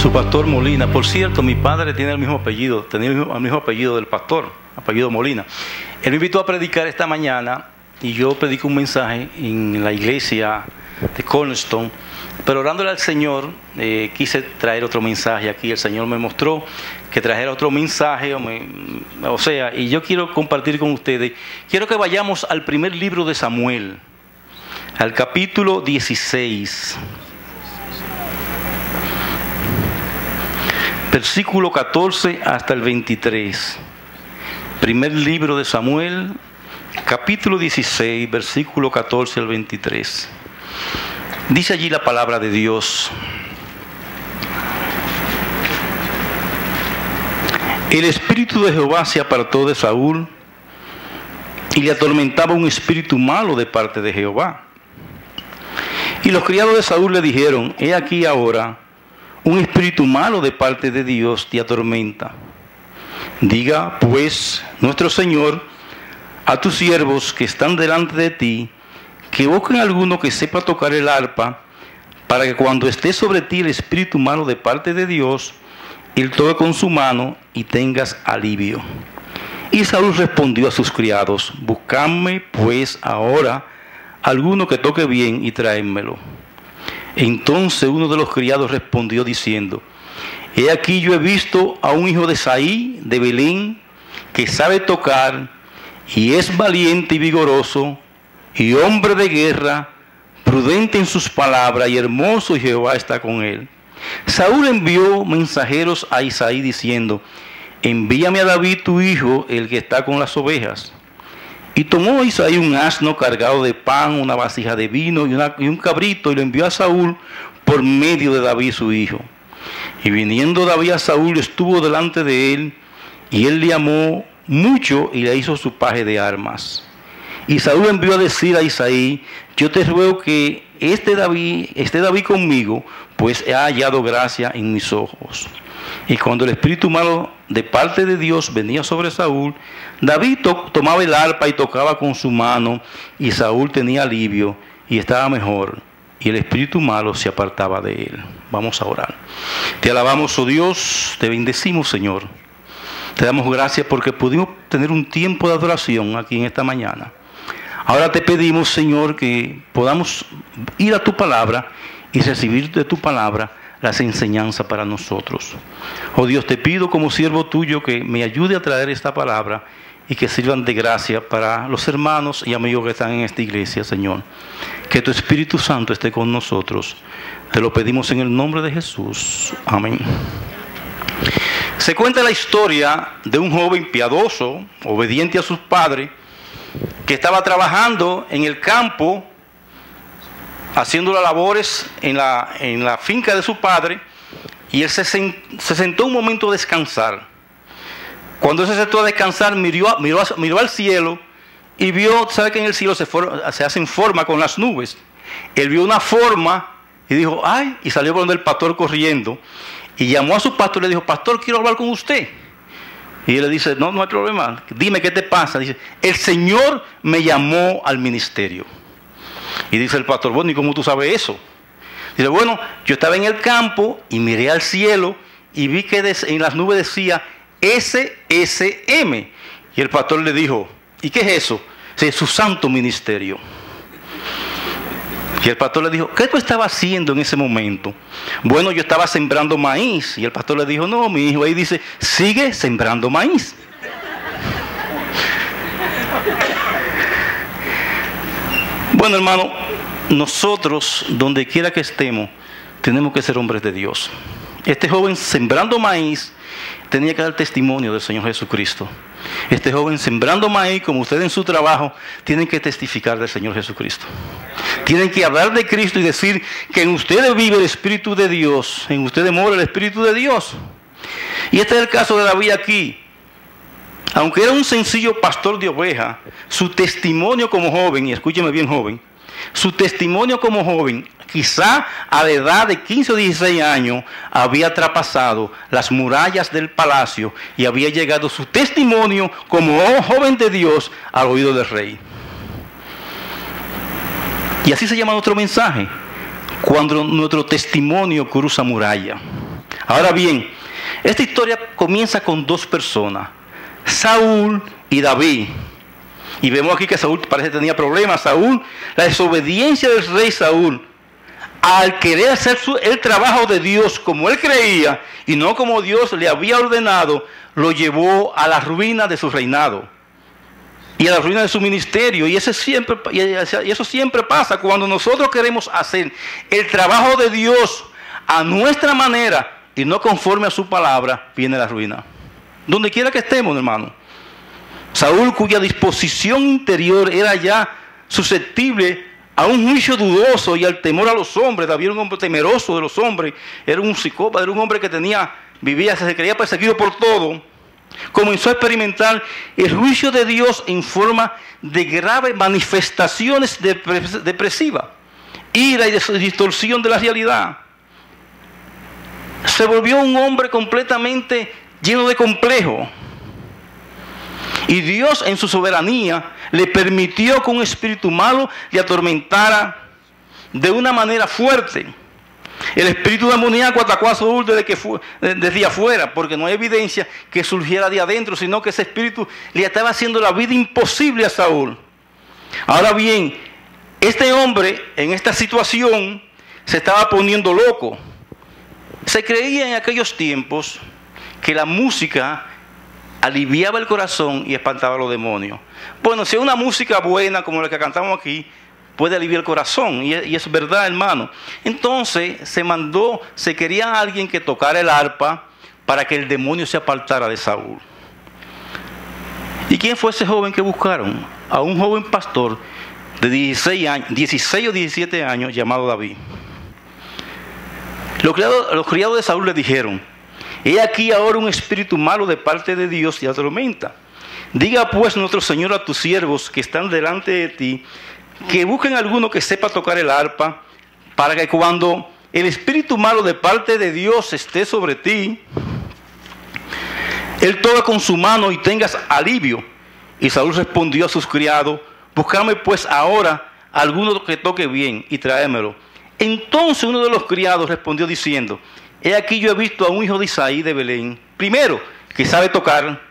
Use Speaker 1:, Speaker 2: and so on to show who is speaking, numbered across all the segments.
Speaker 1: su pastor Molina. Por cierto, mi padre tiene el mismo apellido, tenía el mismo apellido del pastor, apellido Molina. Él me invitó a predicar esta mañana y yo predico un mensaje en la iglesia de Cornerstone, pero orándole al Señor, quise traer otro mensaje aquí. El Señor me mostró que trajera otro mensaje, y yo quiero compartir con ustedes. Quiero que vayamos al primer libro de Samuel, al capítulo 16, versículo 14 hasta el 23. Primer libro de Samuel, capítulo 16, versículo 14 al 23. Dice allí la palabra de Dios: el espíritu de Jehová se apartó de Saúl, y le atormentaba un espíritu malo de parte de Jehová. Y los criados de Saúl le dijeron: he aquí ahora un espíritu malo de parte de Dios te atormenta. Diga pues nuestro Señor a tus siervos que están delante de ti, que busquen a alguno que sepa tocar el arpa, para que cuando esté sobre ti el espíritu malo de parte de Dios, él toque con su mano y tengas alivio. Y Saúl respondió a sus criados: buscadme pues ahora alguno que toque bien y tráemelo. Entonces uno de los criados respondió diciendo: he aquí yo he visto a un hijo de Isaí de Belén, que sabe tocar, y es valiente y vigoroso, y hombre de guerra, prudente en sus palabras, y hermoso, y Jehová está con él. Saúl envió mensajeros a Isaí diciendo: envíame a David tu hijo, el que está con las ovejas. Y tomó Isaí un asno cargado de pan, una vasija de vino y un cabrito, y lo envió a Saúl por medio de David su hijo. Y viniendo David a Saúl, estuvo delante de él, y él le amó mucho y le hizo su paje de armas. Y Saúl envió a decir a Isaí: yo te ruego que esté David conmigo, pues he hallado gracia en mis ojos. Y cuando el espíritu malo de parte de Dios venía sobre Saúl, David tomaba el arpa y tocaba con su mano, y Saúl tenía alivio y estaba mejor, y el espíritu malo se apartaba de él. Vamos a orar. Te alabamos, oh Dios, te bendecimos, Señor. Te damos gracias porque pudimos tener un tiempo de adoración aquí en esta mañana. Ahora te pedimos, Señor, que podamos ir a tu palabra y recibir de tu palabra las enseñanzas para nosotros. Oh Dios, te pido como siervo tuyo que me ayude a traer esta palabra y que sirvan de gracia para los hermanos y amigos que están en esta iglesia, Señor. Que tu Espíritu Santo esté con nosotros. Te lo pedimos en el nombre de Jesús. Amén. Se cuenta la historia de un joven piadoso, obediente a sus padres, que estaba trabajando en el campo, haciendo las labores en la finca de su padre, y él se sentó un momento a descansar. Cuando él se sentó a descansar, miró al cielo y vio, ¿sabe que en el cielo se hacen forma con las nubes? Él vio una forma y dijo: ¡ay! Y salió por donde el pastor corriendo y llamó a su pastor y le dijo: pastor, quiero hablar con usted. Y él le dice: no hay problema, dime qué te pasa. Dice: el Señor me llamó al ministerio. Y dice el pastor: bueno, ¿y cómo tú sabes eso? Dice: bueno, yo estaba en el campo y miré al cielo y vi que en las nubes decía SSM. Y el pastor le dijo: ¿y qué es eso? Dice: su santo ministerio. Y el pastor le dijo: ¿qué tú estabas haciendo en ese momento? Bueno, yo estaba sembrando maíz. Y el pastor le dijo: no, mi hijo, ahí dice: sigue sembrando maíz. Bueno, hermano, nosotros, donde quiera que estemos, tenemos que ser hombres de Dios. Este joven sembrando maíz tenía que dar testimonio del Señor Jesucristo. Este joven sembrando maíz, como ustedes en su trabajo, tienen que testificar del Señor Jesucristo. Tienen que hablar de Cristo y decir que en ustedes vive el Espíritu de Dios, en ustedes mora el Espíritu de Dios. Y este es el caso de David aquí. Aunque era un sencillo pastor de ovejas, su testimonio como joven, y escúcheme bien, joven, su testimonio como joven, quizá a la edad de 15 o 16 años, había traspasado las murallas del palacio y había llegado su testimonio como joven de Dios al oído del rey. Y así se llama nuestro mensaje: cuando nuestro testimonio cruza muralla. Ahora bien, esta historia comienza con dos personas, Saúl y David. Y vemos aquí que Saúl parece que tenía problemas. Saúl, la desobediencia del rey Saúl, al querer hacer el trabajo de Dios como él creía y no como Dios le había ordenado, lo llevó a la ruina de su reinado y a la ruina de su ministerio. Y eso siempre pasa cuando nosotros queremos hacer el trabajo de Dios a nuestra manera y no conforme a su palabra, viene la ruina. Donde quiera que estemos, hermano. Saúl, cuya disposición interior era ya susceptible a un juicio dudoso y al temor a los hombres. David era un hombre temeroso de los hombres, era un psicópata, era un hombre que se creía perseguido por todo. Comenzó a experimentar el juicio de Dios en forma de graves manifestaciones depresivas, ira y distorsión de la realidad. Se volvió un hombre completamente lleno de complejo. Y Dios en su soberanía le permitió que un espíritu malo le atormentara de una manera fuerte. El espíritu demoníaco atacó a Saúl desde afuera, porque no hay evidencia que surgiera de adentro, sino que ese espíritu le estaba haciendo la vida imposible a Saúl. Ahora bien, este hombre en esta situación se estaba poniendo loco. Se creía en aquellos tiempos que la música aliviaba el corazón y espantaba a los demonios. Bueno, si es una música buena como la que cantamos aquí, puede aliviar el corazón, y es verdad, hermano. Entonces se quería alguien que tocara el arpa para que el demonio se apartara de Saúl. ¿Y quién fue ese joven que buscaron? A un joven pastor de 16 o 17 años llamado David. Los criados de Saúl le dijeron: he aquí ahora un espíritu malo de parte de Dios y atormenta. Diga pues nuestro Señor a tus siervos que están delante de ti, que busquen a alguno que sepa tocar el arpa, para que cuando el espíritu malo de parte de Dios esté sobre ti, él toca con su mano y tengas alivio. Y Saúl respondió a sus criados: buscadme pues ahora a alguno que toque bien y tráemelo. Entonces uno de los criados respondió diciendo: he aquí yo he visto a un hijo de Isaí de Belén. Primero, que sabe tocar.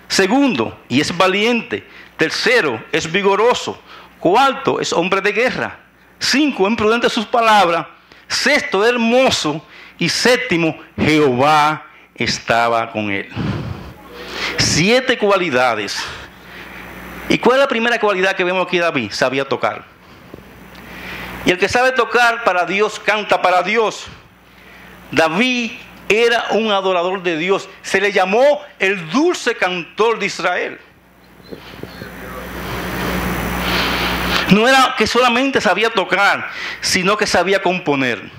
Speaker 1: Segundo, y es valiente. Tercero, es vigoroso. Cuarto, es hombre de guerra. 5, imprudente sus palabras. Sexto, hermoso. Y séptimo, Jehová estaba con él. 7 cualidades. ¿Y cuál es la primera cualidad que vemos aquí de David? Sabía tocar. Y el que sabe tocar para Dios, canta para Dios. David era un adorador de Dios. Se le llamó el dulce cantor de Israel. No era que solamente sabía tocar, sino que sabía componer.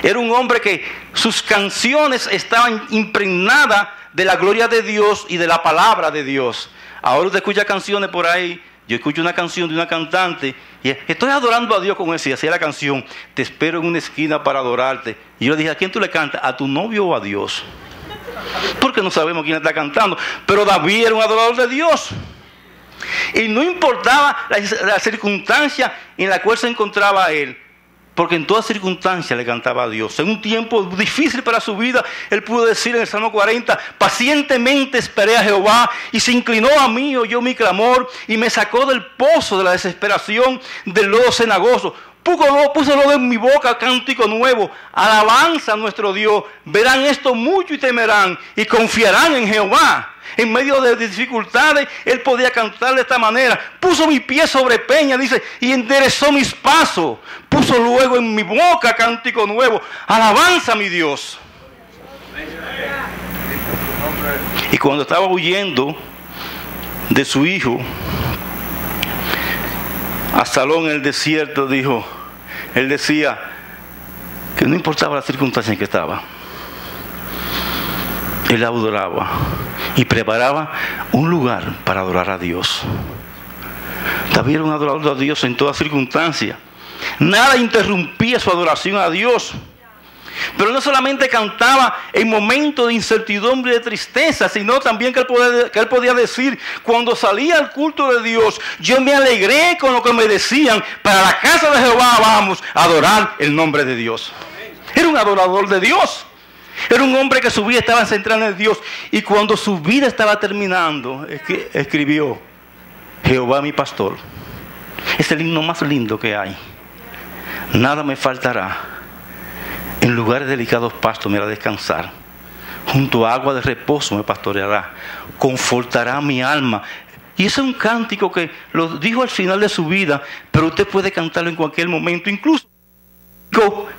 Speaker 1: Era un hombre que sus canciones estaban impregnadas de la gloria de Dios y de la palabra de Dios. Ahora usted escucha canciones por ahí. Yo escucho una canción de una cantante y estoy adorando a Dios con eso. Y hacía la canción: te espero en una esquina para adorarte. Y yo le dije: ¿a quién tú le cantas? ¿A tu novio o a Dios? Porque no sabemos quién está cantando. Pero David era un adorador de Dios. Y no importaba la circunstancia en la cual se encontraba él, porque en toda circunstancia le cantaba a Dios. En un tiempo difícil para su vida, él pudo decir en el Salmo 40: pacientemente esperé a Jehová, y se inclinó a mí, oyó mi clamor, y me sacó del pozo de la desesperación, del lodo cenagoso. Puso lodo en mi boca, cántico nuevo, alabanza a nuestro Dios. Verán esto mucho y temerán, y confiarán en Jehová. En medio de dificultades, él podía cantar de esta manera: puso mi pie sobre peña, dice, y enderezó mis pasos. Puso luego en mi boca cántico nuevo, alabanza a mi Dios. Y cuando estaba huyendo de su hijo, Absalón en el desierto, él decía que no importaba la circunstancia en que estaba, él adoraba y preparaba un lugar para adorar a Dios. David era un adorador de Dios en toda circunstancia. Nada interrumpía su adoración a Dios. Pero no solamente cantaba en momentos de incertidumbre y de tristeza, sino también que él podía decir: cuando salía al culto de Dios, yo me alegré con lo que me decían, para la casa de Jehová vamos a adorar el nombre de Dios. Era un adorador de Dios. Era un hombre que su vida estaba centrada en Dios. Y cuando su vida estaba terminando, escribió: Jehová mi pastor. Es el himno más lindo que hay. Nada me faltará. En lugares delicados pastos me hará descansar. Junto a agua de reposo me pastoreará. Confortará mi alma. Y ese es un cántico que lo dijo al final de su vida, pero usted puede cantarlo en cualquier momento, incluso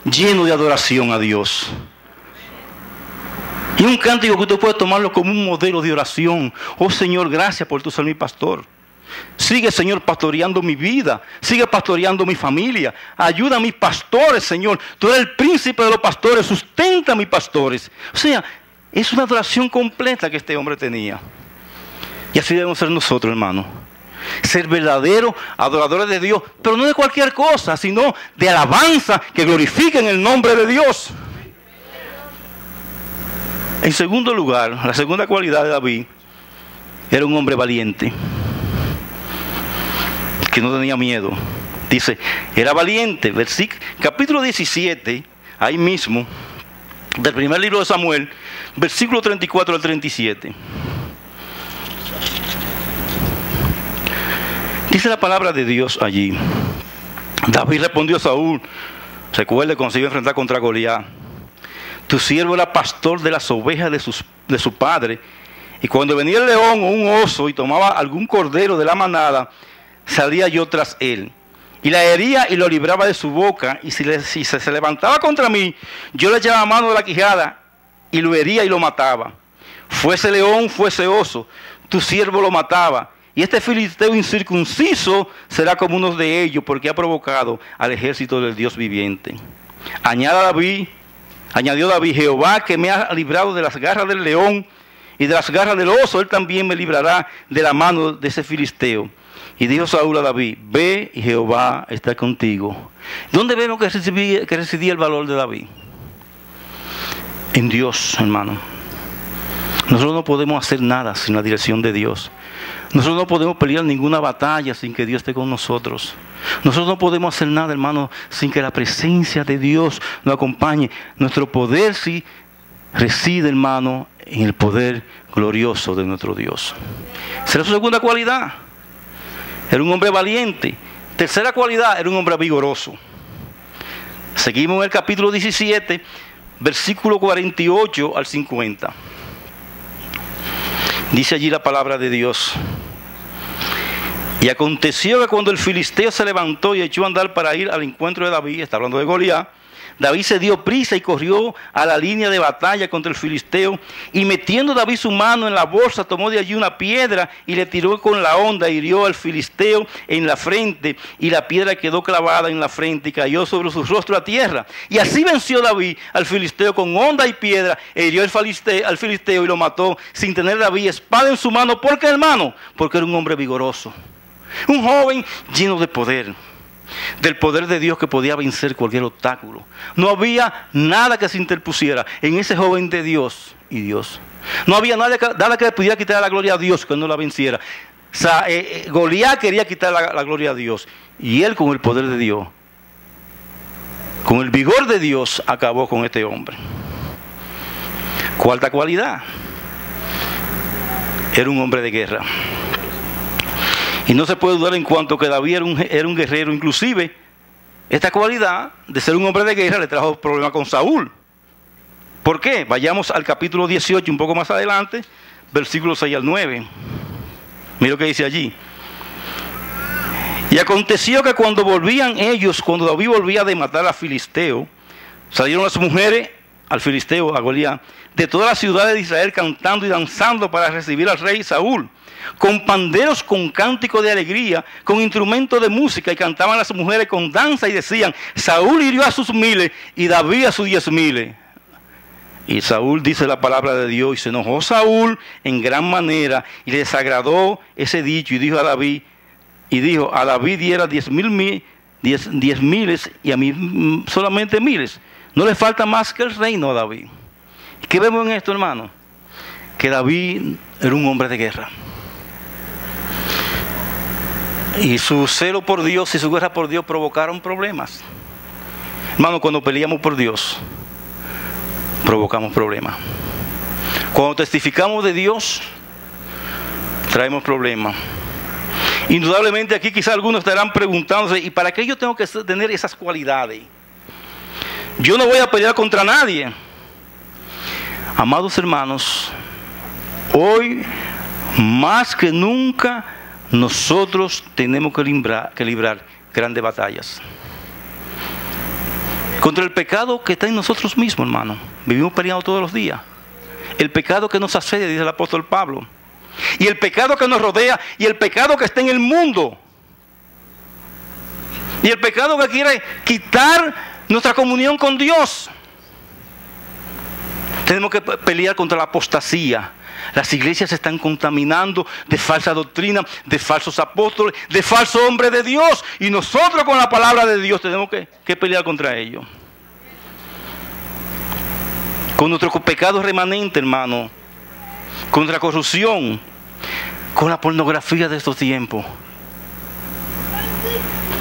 Speaker 1: lleno de adoración a Dios. Y un cántico que usted puede tomarlo como un modelo de oración. Oh Señor, gracias por tu ser mi pastor. Sigue, Señor, pastoreando mi vida. Sigue pastoreando mi familia. Ayuda a mis pastores, Señor. Tú eres el príncipe de los pastores. Sustenta a mis pastores. O sea, es una adoración completa que este hombre tenía. Y así debemos ser nosotros, hermano. Ser verdaderos adoradores de Dios. Pero no de cualquier cosa, sino de alabanza que glorifiquen el nombre de Dios. En segundo lugar, la segunda cualidad de David, era un hombre valiente, que no tenía miedo. Dice, era valiente. Capítulo 17, ahí mismo, del primer libro de Samuel, versículo 34 al 37. Dice la palabra de Dios allí. David respondió a Saúl, recuerde cuando se iba a enfrentar contra Goliat: tu siervo era pastor de las ovejas de su padre, y cuando venía el león o un oso y tomaba algún cordero de la manada, salía yo tras él, y la hería y lo libraba de su boca, y si se levantaba contra mí, yo le echaba mano de la quijada, y lo hería y lo mataba. Fuese león, fuese oso, tu siervo lo mataba, y este filisteo incircunciso será como uno de ellos, porque ha provocado al ejército del Dios viviente. Añadió David: Jehová, que me ha librado de las garras del león y de las garras del oso, él también me librará de la mano de ese filisteo. Y dijo Saúl a David: ve y Jehová está contigo. ¿Dónde vemos que residía el valor de David? En Dios, hermano. Nosotros no podemos hacer nada sin la dirección de Dios. Nosotros no podemos pelear ninguna batalla sin que Dios esté con nosotros. Nosotros no podemos hacer nada, hermano, sin que la presencia de Dios nos acompañe. Nuestro poder sí reside, hermano, en el poder glorioso de nuestro Dios. Será su segunda cualidad. Era un hombre valiente. Tercera cualidad, era un hombre vigoroso. Seguimos en el capítulo 17, versículo 48 al 50. Dice allí la palabra de Dios: y aconteció que cuando el filisteo se levantó y echó a andar para ir al encuentro de David, está hablando de Goliat, David se dio prisa y corrió a la línea de batalla contra el filisteo, y metiendo David su mano en la bolsa, tomó de allí una piedra y le tiró con la honda, y hirió al filisteo en la frente, y la piedra quedó clavada en la frente y cayó sobre su rostro a tierra. Y así venció David al filisteo con honda y piedra, e hirió al filisteo y lo mató, sin tener David espada en su mano. ¿Por qué, hermano? Porque era un hombre vigoroso, un joven lleno de poder, del poder de Dios, que podía vencer cualquier obstáculo. No había nada que se interpusiera en ese joven de Dios y Dios. No había nada que le pudiera quitar la gloria a Dios que no la venciera. O sea, Goliat quería quitar la gloria a Dios, y él, con el poder de Dios, con el vigor de Dios, acabó con este hombre. Cuarta cualidad: era un hombre de guerra. Y no se puede dudar en cuanto que David era un guerrero. Inclusive, esta cualidad de ser un hombre de guerra le trajo problemas con Saúl. ¿Por qué? Vayamos al capítulo 18, un poco más adelante, versículos 6 al 9. Mira lo que dice allí. Y aconteció que cuando David volvía de matar a Filisteo, salieron las mujeres al filisteo, a Goliat, de todas las ciudades de Israel, cantando y danzando para recibir al rey Saúl, con panderos, con cántico de alegría, con instrumentos de música, y cantaban las mujeres con danza y decían: Saúl hirió a sus miles y David a sus 10,000. Y Saúl, dice la palabra de Dios, y se enojó Saúl en gran manera, y le desagradó ese dicho, y dijo a David diera 10,000 y a mí solamente miles. No le falta más que el reino a David. ¿Qué vemos en esto, hermano? Que David era un hombre de guerra. Y su celo por Dios y su guerra por Dios provocaron problemas. Hermano, cuando peleamos por Dios, provocamos problemas. Cuando testificamos de Dios, traemos problemas. Indudablemente aquí quizás algunos estarán preguntándose, ¿y para qué yo tengo que tener esas cualidades? Yo no voy a pelear contra nadie. Amados hermanos, hoy más que nunca nosotros tenemos que librar grandes batallas contra el pecado que está en nosotros mismos, hermano. Vivimos peleando todos los días. El pecado que nos asedia, dice el apóstol Pablo, y el pecado que nos rodea, y el pecado que está en el mundo, y el pecado que quiere quitar nuestra comunión con Dios. Tenemos que pelear contra la apostasía. Las iglesias se están contaminando de falsa doctrina, de falsos apóstoles, de falsos hombres de Dios. Y nosotros con la palabra de Dios tenemos que pelear contra ellos. Con nuestros pecados remanentes, hermano. Contra la corrupción. Con la pornografía de estos tiempos.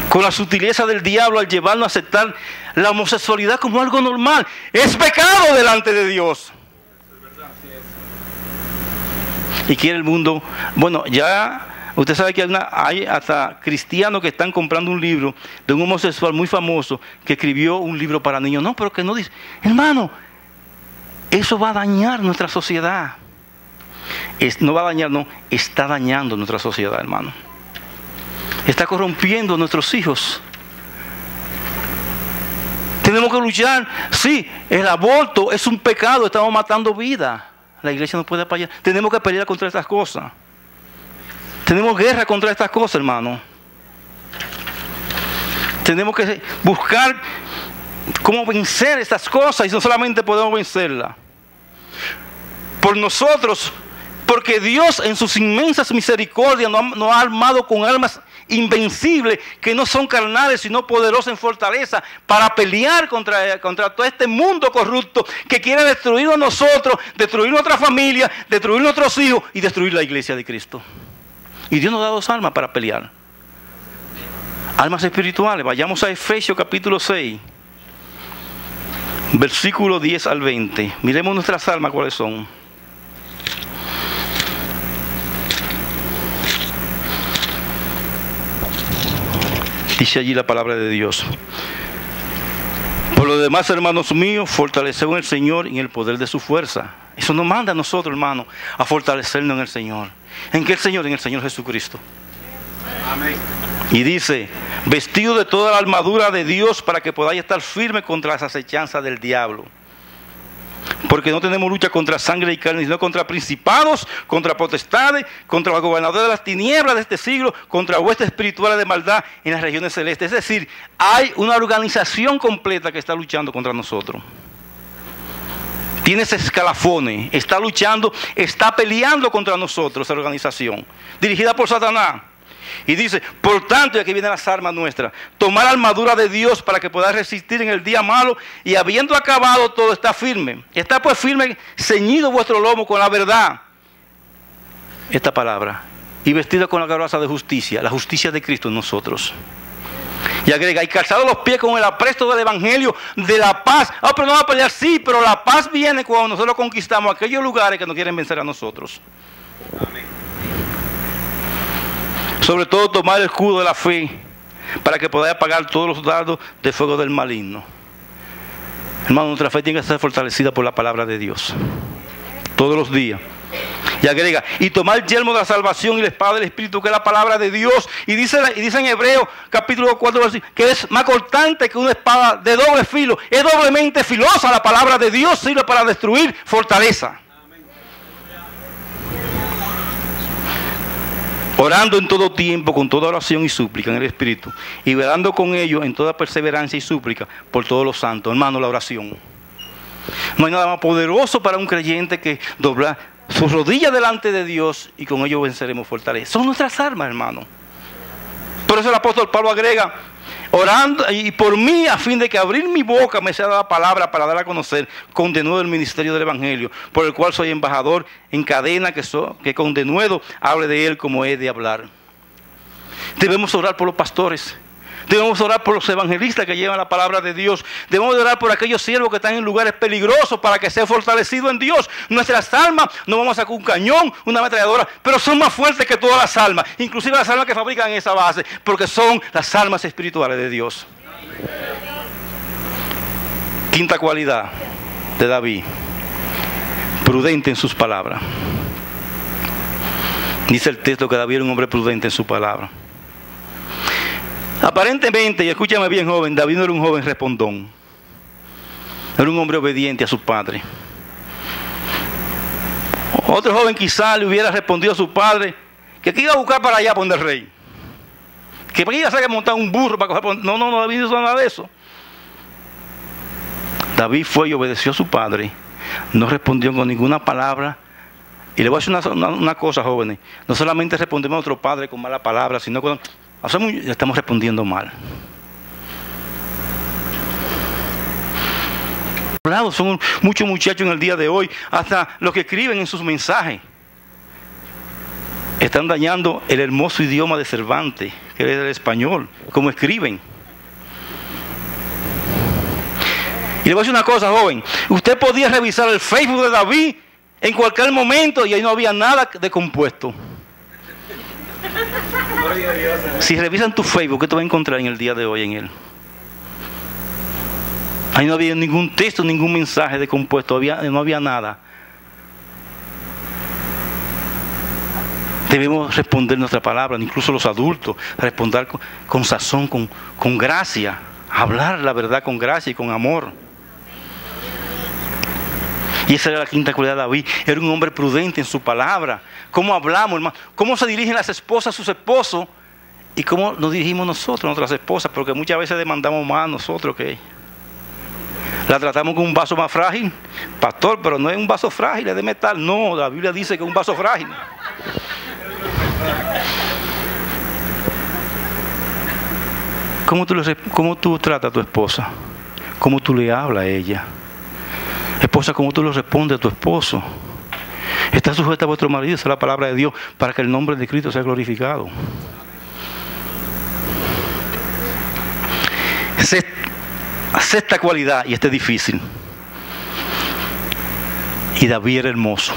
Speaker 1: Con la sutileza del diablo al llevarnos a aceptar la homosexualidad como algo normal. Es pecado delante de Dios. Y quiere el mundo, bueno, ya usted sabe que hay hasta cristianos que están comprando un libro de un homosexual muy famoso que escribió un libro para niños. No, pero que no dice, hermano, eso va a dañar nuestra sociedad. No va a dañar, no, está dañando nuestra sociedad, hermano. Está corrompiendo a nuestros hijos. Tenemos que luchar. Sí, el aborto es un pecado, estamos matando vida. La iglesia no puede apoyar. Tenemos que pelear contra estas cosas. Tenemos guerra contra estas cosas, hermano. Tenemos que buscar cómo vencer estas cosas, y no solamente podemos vencerlas por nosotros, porque Dios en sus inmensas misericordias nos ha armado con armas invencibles que no son carnales sino poderosas en fortaleza para pelear contra todo este mundo corrupto que quiere destruirnos a nosotros, destruir nuestra familia, destruir nuestros hijos y destruir la iglesia de Cristo. Y Dios nos da dos armas para pelear, armas espirituales. Vayamos a Efesios capítulo 6 versículo 10 al 20. Miremos nuestras armas cuáles son. Dice allí la palabra de Dios: por lo demás, hermanos míos, fortaleced en el Señor y en el poder de su fuerza. Eso nos manda a nosotros, hermanos, a fortalecernos en el Señor. ¿En qué Señor? En el Señor Jesucristo. Amén. Y dice: vestido de toda la armadura de Dios para que podáis estar firmes contra las acechanzas del diablo. Porque no tenemos lucha contra sangre y carne, sino contra principados, contra potestades, contra los gobernadores de las tinieblas de este siglo, contra huestes espirituales de maldad en las regiones celestes. Es decir, hay una organización completa que está luchando contra nosotros. Tiene ese escalafones, está luchando, está peleando contra nosotros, esa organización, dirigida por Satanás. Y dice: por tanto, y aquí vienen las armas nuestras, tomar la armadura de Dios para que podáis resistir en el día malo, y habiendo acabado todo, está firme. Está pues firme, ceñido vuestro lomo con la verdad, esta palabra, y vestido con la coraza de justicia, la justicia de Cristo en nosotros. Y agrega: y calzado los pies con el apresto del evangelio de la paz. Pero no va a pelear, sí, pero la paz viene cuando nosotros conquistamos aquellos lugares que nos quieren vencer a nosotros. Amén. Sobre todo tomar el escudo de la fe para que podáis apagar todos los dardos de fuego del maligno. Hermano, nuestra fe tiene que ser fortalecida por la palabra de Dios todos los días. Y agrega: y tomar el yelmo de la salvación y la espada del Espíritu, que es la palabra de Dios. Y dice en Hebreos capítulo 4 que es más cortante que una espada de doble filo. Es doblemente filosa la palabra de Dios, sirve para destruir fortaleza. Orando en todo tiempo, con toda oración y súplica en el Espíritu, y velando con ellos en toda perseverancia y súplica por todos los santos. Hermano, la oración. No hay nada más poderoso para un creyente que doblar sus rodillas delante de Dios, y con ello venceremos fortaleza. Son nuestras armas, hermano. Por eso el apóstol Pablo agrega: orando y por mí, a fin de que abrir mi boca me sea dada palabra para dar a conocer con denuedo el ministerio del evangelio, por el cual soy embajador en cadena, que con denuedo hable de él como he de hablar. Debemos orar por los pastores, Debemos orar por los evangelistas que llevan la palabra de Dios. Debemos orar por aquellos siervos que están en lugares peligrosos para que sean fortalecidos en Dios. Nuestras almas, no vamos a sacar un cañón, una ametralladora, pero son más fuertes que todas las almas, inclusive las almas que fabrican esa base, porque son las almas espirituales de Dios. Quinta cualidad de David: prudente en sus palabras. Dice el texto que David era un hombre prudente en su palabra. Aparentemente, y escúchame bien, joven, David no era un joven respondón. Era un hombre obediente a su padre. Otro joven quizá le hubiera respondido a su padre que iba a buscar para allá poner rey. Que iba a sacar montar un burro para coger. No, David no hizo nada de eso. David fue y obedeció a su padre. No respondió con ninguna palabra. Y le voy a decir una cosa, jóvenes. No solamente respondemos a nuestro padre con malas palabras, sino con... estamos respondiendo mal. Son muchos muchachos en el día de hoy, hasta los que escriben en sus mensajes, están dañando el hermoso idioma de Cervantes, que es el español, como escriben. Y le voy a decir una cosa, joven. Usted podía revisar el Facebook de David en cualquier momento y ahí no había nada de compuesto. Si revisan tu Facebook, ¿qué te vas a encontrar en el día de hoy en él? Ahí no había ningún texto, ningún mensaje de compuesto, no había nada. Debemos responder nuestra palabra, incluso los adultos, responder con sazón, con gracia, hablar la verdad con gracia y con amor. Y esa era la quinta cualidad de David. Era un hombre prudente en su palabra. ¿Cómo hablamos, hermano? ¿Cómo se dirigen las esposas a sus esposos? ¿Y cómo nos dirigimos nosotros a nuestras esposas? Porque muchas veces demandamos más a nosotros que ella. La tratamos con un vaso más frágil. Pastor, pero no es un vaso frágil, es de metal. No, la Biblia dice que es un vaso frágil. ¿Cómo tú tratas a tu esposa? ¿Cómo tú le hablas a ella? Esposa, ¿cómo tú le respondes a tu esposo? Está sujeta a vuestro marido, esa es la palabra de Dios, para que el nombre de Cristo sea glorificado. Sexta cualidad, y este es difícil. Y David era hermoso.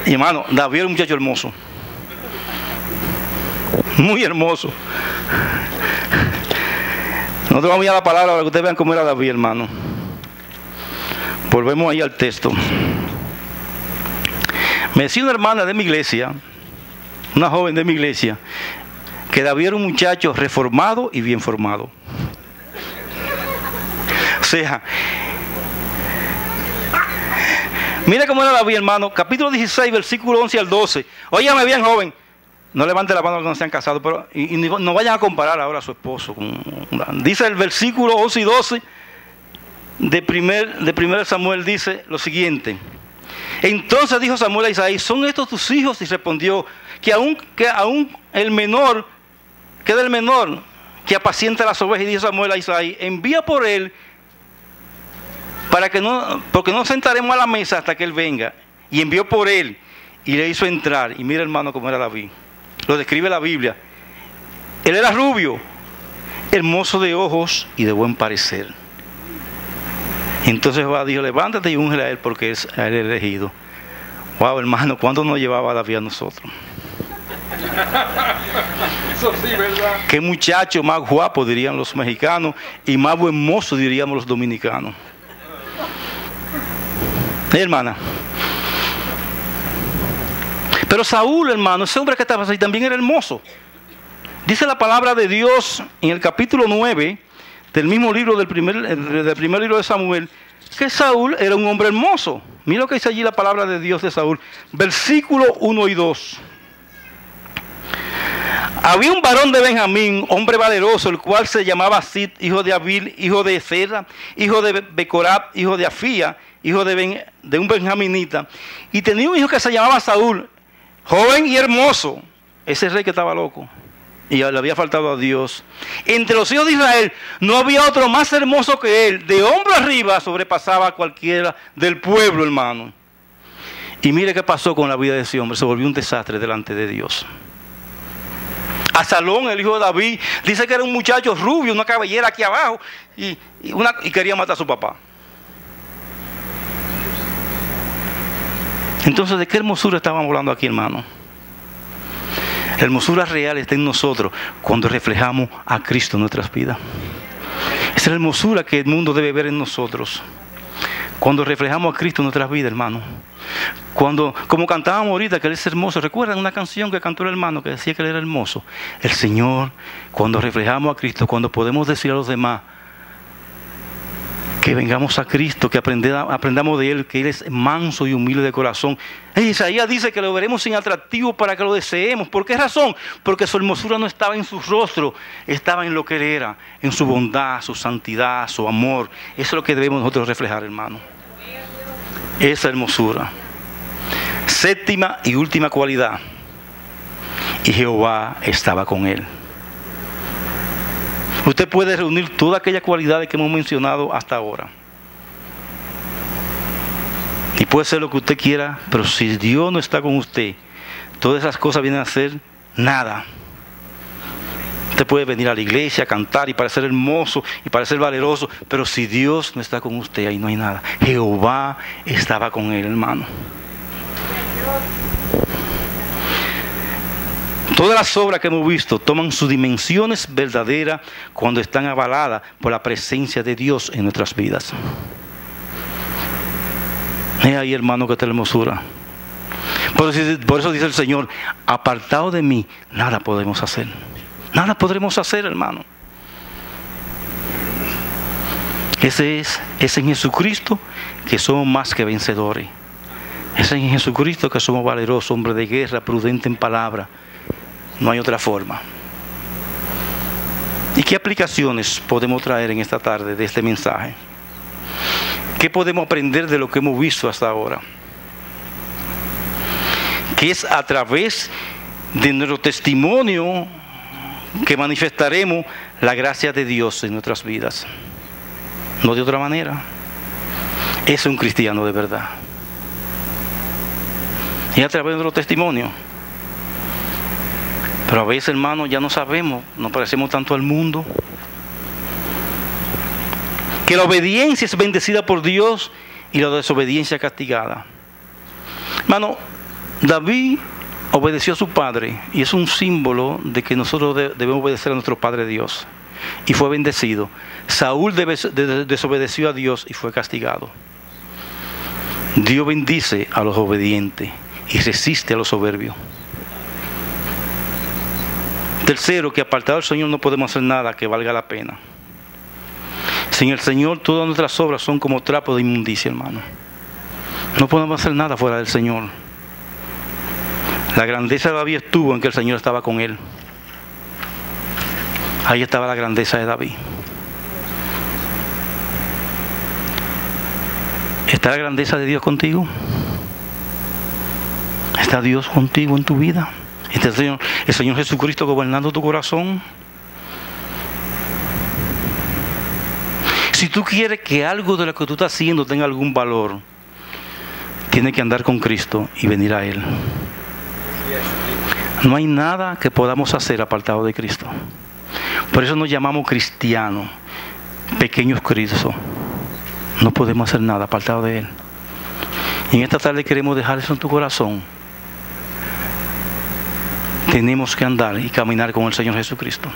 Speaker 1: Y hermano, David era un muchacho hermoso. Muy hermoso. Nosotros vamos a ir a la palabra para que ustedes vean cómo era David, hermano. Volvemos ahí al texto. Me decía una hermana de mi iglesia, una joven de mi iglesia, que David era un muchacho reformado y bien formado. O sea, mira cómo era David, hermano. Capítulo 16, versículo 11 al 12. Óyame bien, joven. No levante la mano los que no se han casado, pero y no vayan a comparar ahora a su esposo. Dice el versículo 11 y 12 de 1 Samuel, dice lo siguiente. Entonces dijo Samuel a Isaí: ¿son estos tus hijos? Y respondió: que aún el menor, queda el menor que apacienta las ovejas. Y dijo Samuel a Isaí: envía por él, porque no sentaremos a la mesa hasta que él venga. Y envió por él y le hizo entrar. Y mira, hermano, cómo era David. Lo describe la Biblia. Él era rubio, hermoso de ojos y de buen parecer. Entonces Jehová dijo: levántate y úngele a él, porque es a él elegido. Wow, hermano, ¿cuánto nos llevaba David a nosotros? Eso sí, ¿verdad? Qué muchacho más guapo, dirían los mexicanos, y más buen mozo, diríamos los dominicanos. Hermana. Pero Saúl, hermano, ese hombre que estaba así, también era hermoso. Dice la palabra de Dios en el capítulo 9 del mismo libro, del primer libro de Samuel, que Saúl era un hombre hermoso. Mira lo que dice allí la palabra de Dios de Saúl. Versículo 1 y 2. Había un varón de Benjamín, hombre valeroso, el cual se llamaba Sid, hijo de Abil, hijo de Zera, hijo de Becorab, hijo de Afía, hijo de un benjaminita. Y tenía un hijo que se llamaba Saúl, joven y hermoso. Ese rey que estaba loco y le había faltado a Dios. Entre los hijos de Israel no había otro más hermoso que él. De hombro arriba sobrepasaba a cualquiera del pueblo, hermano. Y mire qué pasó con la vida de ese hombre. Se volvió un desastre delante de Dios. Absalón, el hijo de David, dice que era un muchacho rubio, una cabellera aquí abajo, y quería matar a su papá. Entonces, ¿de qué hermosura estábamos hablando aquí, hermano? La hermosura real está en nosotros cuando reflejamos a Cristo en nuestras vidas. Esa es la hermosura que el mundo debe ver en nosotros. Cuando reflejamos a Cristo en nuestras vidas, hermano. Cuando, como cantábamos ahorita, que Él es hermoso. ¿Recuerdan una canción que cantó el hermano que decía que Él era hermoso? El Señor, cuando reflejamos a Cristo, cuando podemos decir a los demás que vengamos a Cristo, que aprendamos de Él, que Él es manso y humilde de corazón. Isaías dice que lo veremos sin atractivo para que lo deseemos. ¿Por qué razón? Porque su hermosura no estaba en su rostro, estaba en lo que Él era, en su bondad, su santidad, su amor. Eso es lo que debemos nosotros reflejar, hermano. Esa hermosura. Séptima y última cualidad. Y Jehová estaba con él. Usted puede reunir todas aquellas cualidades que hemos mencionado hasta ahora. Y puede ser lo que usted quiera, pero si Dios no está con usted, todas esas cosas vienen a ser nada. Usted puede venir a la iglesia, a cantar y parecer hermoso y parecer valeroso, pero si Dios no está con usted, ahí no hay nada. Jehová estaba con él, hermano. Todas las obras que hemos visto toman sus dimensiones verdaderas cuando están avaladas por la presencia de Dios en nuestras vidas. Es ahí, hermano, que está la hermosura. Por eso dice el Señor, apartado de mí, nada podemos hacer. Nada podremos hacer, hermano. Ese es en Jesucristo que somos más que vencedores. Es en Jesucristo que somos valerosos, hombres de guerra, prudentes en palabra. No hay otra forma. ¿Y qué aplicaciones podemos traer en esta tarde de este mensaje? ¿Qué podemos aprender de lo que hemos visto hasta ahora? Que es a través de nuestro testimonio que manifestaremos la gracia de Dios en nuestras vidas. No de otra manera. Es un cristiano de verdad. Y a través de nuestro testimonio. Pero a veces, hermano, ya no sabemos, nos parecemos tanto al mundo. Que la obediencia es bendecida por Dios y la desobediencia castigada. Hermano, David obedeció a su padre y es un símbolo de que nosotros debemos obedecer a nuestro Padre Dios. Y fue bendecido. Saúl desobedeció a Dios y fue castigado. Dios bendice a los obedientes y resiste a los soberbios. Tercero, que apartado del Señor no podemos hacer nada que valga la pena. Sin el Señor todas nuestras obras son como trapos de inmundicia, hermano. No podemos hacer nada fuera del Señor. La grandeza de David estuvo en que el Señor estaba con él. Ahí estaba la grandeza de David. ¿Está la grandeza de Dios contigo? ¿Está Dios contigo en tu vida? ¿Está el Señor Jesucristo gobernando tu corazón? Si tú quieres que algo de lo que tú estás haciendo tenga algún valor, tienes que andar con Cristo y venir a Él. No hay nada que podamos hacer apartado de Cristo. Por eso nos llamamos cristianos, pequeños Cristos. No podemos hacer nada apartado de Él. Y en esta tarde queremos dejar eso en tu corazón. Tenemos que andar y caminar con el Señor Jesucristo.